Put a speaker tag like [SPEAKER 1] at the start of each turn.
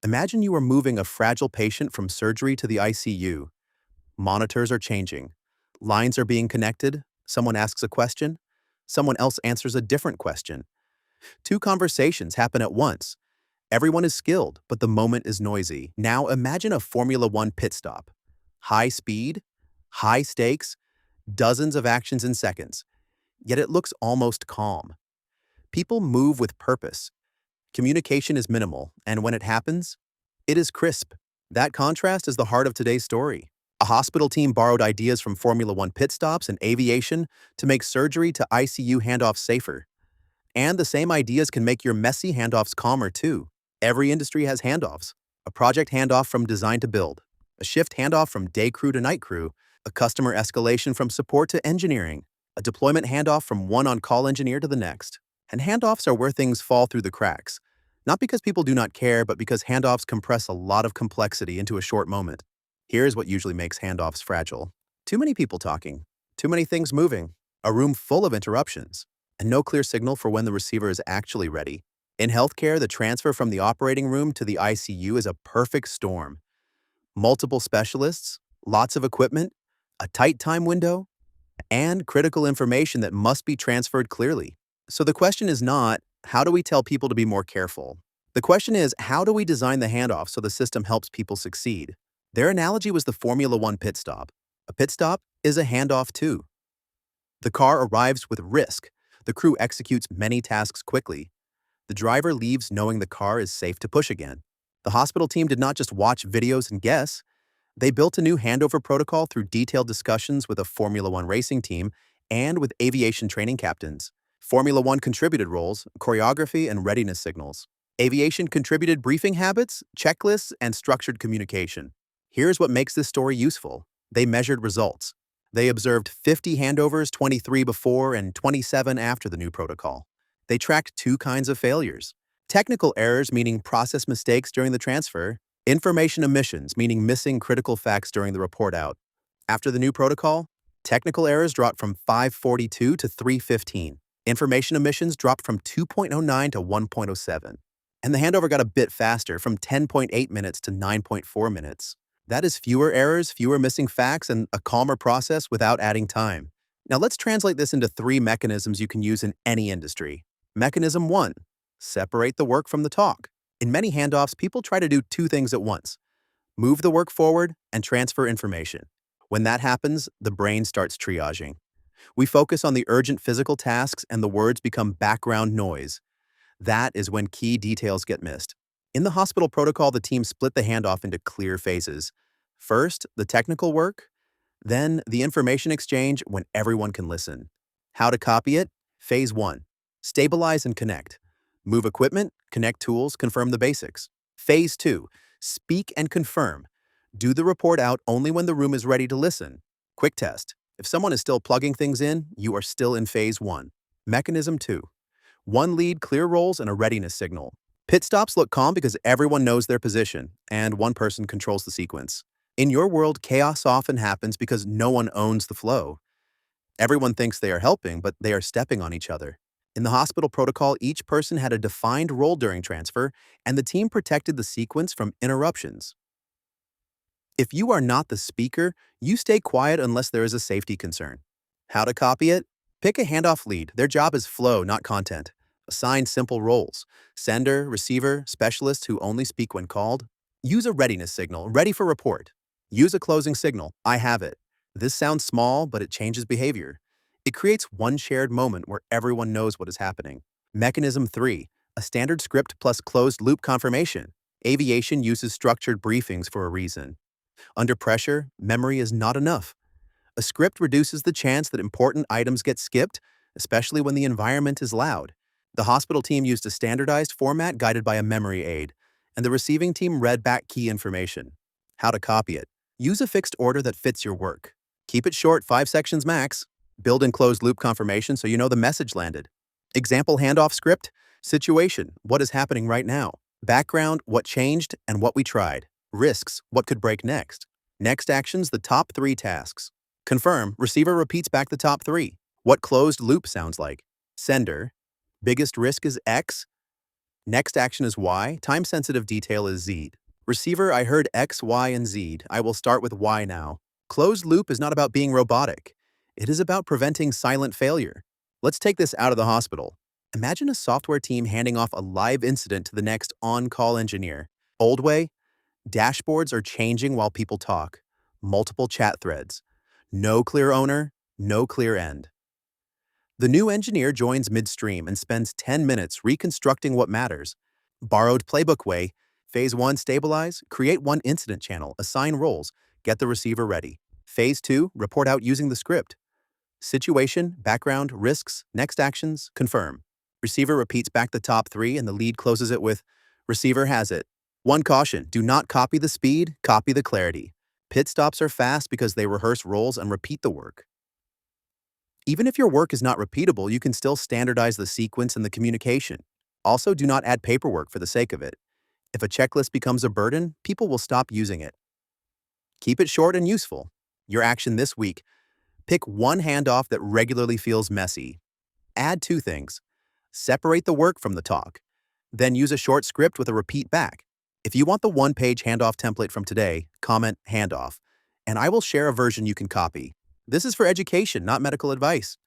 [SPEAKER 1] Imagine you are moving a fragile patient from surgery to the ICU. Monitors are changing. Lines are being connected. Someone asks a question. Someone else answers a different question. Two conversations happen at once. Everyone is skilled, but the moment is noisy. Now imagine a Formula One pit stop. High speed, high stakes, dozens of actions in seconds. Yet it looks almost calm. People move with purpose. Communication is minimal, and when it happens, it is crisp. That contrast is the heart of today's story. A hospital team borrowed ideas from Formula One pit stops and aviation to make surgery to ICU handoffs safer. And the same ideas can make your messy handoffs calmer too. Every industry has handoffs. A project handoff from design to build, a shift handoff from day crew to night crew, a customer escalation from support to engineering, a deployment handoff from one on-call engineer to the next. And handoffs are where things fall through the cracks. Not because people do not care, but because handoffs compress a lot of complexity into a short moment. Here's what usually makes handoffs fragile. Too many people talking, too many things moving, a room full of interruptions, and no clear signal for when the receiver is actually ready. In healthcare, the transfer from the operating room to the ICU is a perfect storm. Multiple specialists, lots of equipment, a tight time window, and critical information that must be transferred clearly. So the question is not, how do we tell people to be more careful? The question is, how do we design the handoff so the system helps people succeed? Their analogy was the Formula One pit stop. A pit stop is a handoff too. The car arrives with risk. The crew executes many tasks quickly. The driver leaves knowing the car is safe to push again. The hospital team did not just watch videos and guess. They built a new handover protocol through detailed discussions with a Formula One racing team and with aviation training captains. Formula One contributed roles, choreography, and readiness signals. Aviation contributed briefing habits, checklists, and structured communication. Here's what makes this story useful. They measured results. They observed 50 handovers, 23 before and 27 after the new protocol. They tracked two kinds of failures. Technical errors, meaning process mistakes during the transfer. Information omissions, meaning missing critical facts during the report out. After the new protocol, technical errors dropped from 542 to 315. Information omissions dropped from 2.09 to 1.07. And the handover got a bit faster, from 10.8 minutes to 9.4 minutes. That is fewer errors, fewer missing facts, and a calmer process without adding time. Now let's translate this into three mechanisms you can use in any industry. Mechanism 1. Separate the work from the talk. In many handoffs, people try to do two things at once. Move the work forward and transfer information. When that happens, the brain starts triaging. We focus on the urgent physical tasks and the words become background noise. That is when key details get missed. In the hospital protocol, the team split the handoff into clear phases. First, the technical work, then the information exchange when everyone can listen. How to copy it? Phase 1. Stabilize and connect. Move equipment, connect tools, confirm the basics. Phase 2. Speak and confirm. Do the report out only when the room is ready to listen. Quick test. If someone is still plugging things in, you are still in phase 1. Mechanism 2. One lead, clear roles, and a readiness signal. Pit stops look calm because everyone knows their position, and one person controls the sequence. In your world, chaos often happens because no one owns the flow. Everyone thinks they are helping, but they are stepping on each other. In the hospital protocol, each person had a defined role during transfer, and the team protected the sequence from interruptions. If you are not the speaker, you stay quiet unless there is a safety concern. How to copy it? Pick a handoff lead. Their job is flow, not content. Assign simple roles. Sender, receiver, specialist who only speak when called. Use a readiness signal, ready for report. Use a closing signal, I have it. This sounds small, but it changes behavior. It creates one shared moment where everyone knows what is happening. Mechanism 3. A standard script plus closed-loop confirmation. Aviation uses structured briefings for a reason. Under pressure, memory is not enough. A script reduces the chance that important items get skipped, especially when the environment is loud. The hospital team used a standardized format guided by a memory aid, and the receiving team read back key information. How to copy it? Use a fixed order that fits your work. Keep it short, 5 sections max. Build in closed-loop confirmation so you know the message landed. Example handoff script. Situation, what is happening right now. Background, what changed and what we tried. Risks, what could break next. Next actions, the top 3 tasks. Confirm, receiver repeats back the top 3. What closed loop sounds like. Sender, biggest risk is X. Next action is Y. Time-sensitive detail is Z. Receiver, I heard X, Y, and Z. I will start with Y now. Closed loop is not about being robotic. It is about preventing silent failure. Let's take this out of the hospital. Imagine a software team handing off a live incident to the next on-call engineer. Old way, dashboards are changing while people talk. Multiple chat threads. No clear owner, no clear end. The new engineer joins midstream and spends 10 minutes reconstructing what matters. Borrowed playbook way, Phase 1 stabilize, create one incident channel, assign roles, get the receiver ready. Phase 2 report out using the script. Situation, background, risks, next actions, confirm. Receiver repeats back the top 3 and the lead closes it with, receiver has it. One caution, do not copy the speed, copy the clarity. Pit stops are fast because they rehearse roles and repeat the work. Even if your work is not repeatable, you can still standardize the sequence and the communication. Also, do not add paperwork for the sake of it. If a checklist becomes a burden, people will stop using it. Keep it short and useful. Your action this week: pick one handoff that regularly feels messy. Add 2 things. Separate the work from the talk. Then use a short script with a repeat back. If you want the one-page handoff template from today, comment handoff, and I will share a version you can copy. This is for education, not medical advice.